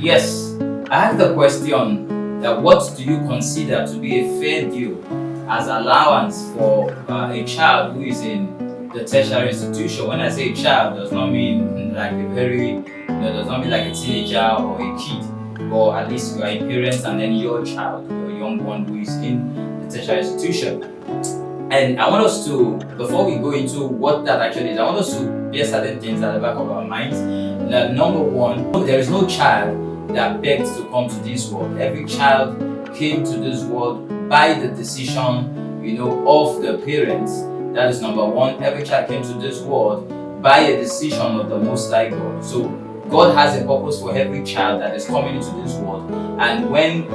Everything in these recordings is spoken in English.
Yes, I have the question that what do you consider to be a fair deal as allowance for a child who is in the tertiary institution? When I say child, does not mean like a very, does not mean like a teenager or a kid, or at least you are a parent and then your child, your young one who is in the tertiary institution. And I want us to, before we go into what that actually is, I want us to bear certain things at the back of our minds. That number one, there is no child that begged to come to this world. Every child came to this world by the decision, of the parents. That is number one. Every child came to this world by a decision of the Most High God. So God has a purpose for every child that is coming into this world. And when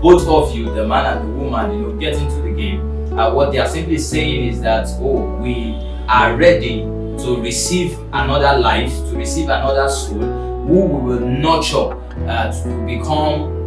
both of you, the man and the woman, get into the game, what they are simply saying is that, we are ready to receive another life, to receive another soul, who we will nurture to become,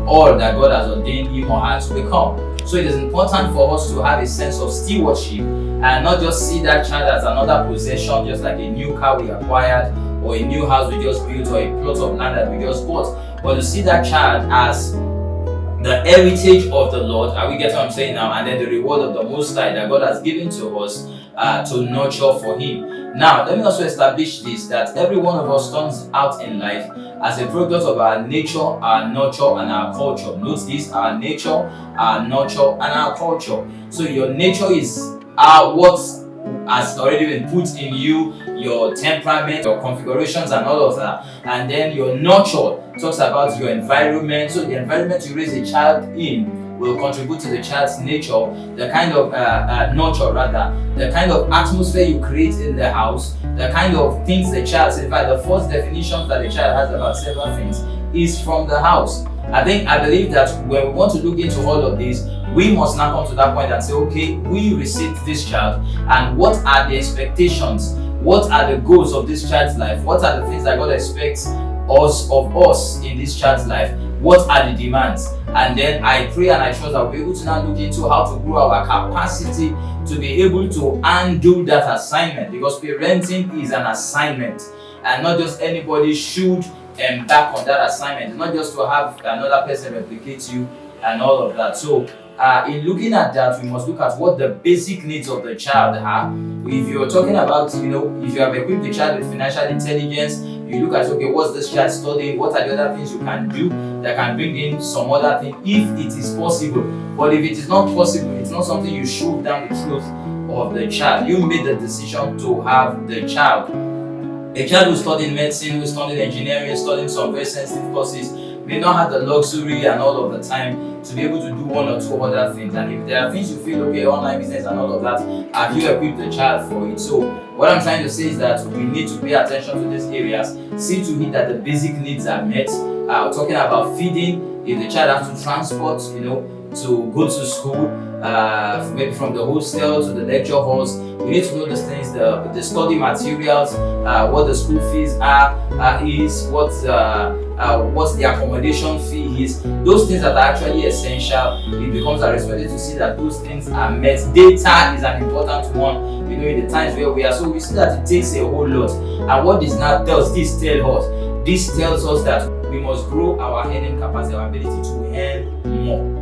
all that God has ordained him or her to become. So it is important for us to have a sense of stewardship and not just see that child as another possession, just like a new car we acquired or a new house we just built or a plot of land that we just bought. But to see that child as the heritage of the Lord, are we getting what I'm saying now? And then the reward of the Most High that God has given to us to nurture for Him. Now, let me also establish this, that every one of us turns out in life as a product of our nature, our nurture, and our culture. Note this, our nature, our nurture, and our culture. So your nature is what has already been put in you, your temperament, your configurations and all of that. And then your nurture talks about your environment. So the environment you raise a child in will contribute to the child's nature, the kind of nurture rather, the kind of atmosphere you create in the house, the kind of things the child says. In fact, the first definition that the child has about several things is from the house. I believe that when we want to look into all of this, we must now come to that point and say, okay, we received this child, and what are the expectations? What are the goals of this child's life? What are the things that God expects of us in this child's life? What are the demands? And then I pray and I trust that we'll be able to now look into how to grow our capacity to be able to undo that assignment, because parenting is an assignment, and not just anybody should embark on that assignment. Not just to have another person replicate you and all of that. So in looking at that, we must look at what the basic needs of the child are. If you're talking about, if you have equipped the child with financial intelligence, you look at, okay, what's this child studying? What are the other things you can do that can bring in some other thing, if it is possible. But if it is not possible, it's not something you shove down the throat of the child. You made the decision to have the child. A child who's studying medicine, who's studying engineering, studying some very sensitive courses, may not have the luxury and all of the time to be able to do one or two other things. And if there are things you feel, okay, online business and all of that, have you equipped the child for it? So what I'm trying to say is that we need to pay attention to these areas, see to it that the basic needs are met. Talking about feeding, if the child has to transport, to go to school, maybe from the hostel to the lecture halls, we need to know these things, the study materials, what the school fees is, what the accommodation fee is. Those things that are actually essential, it becomes our responsibility to see that those things are met. Data is an important one, in the times where we are. So we see that it takes a whole lot. And what this now does, this tell us? This tells us that we must grow our earning capacity, our ability to earn more.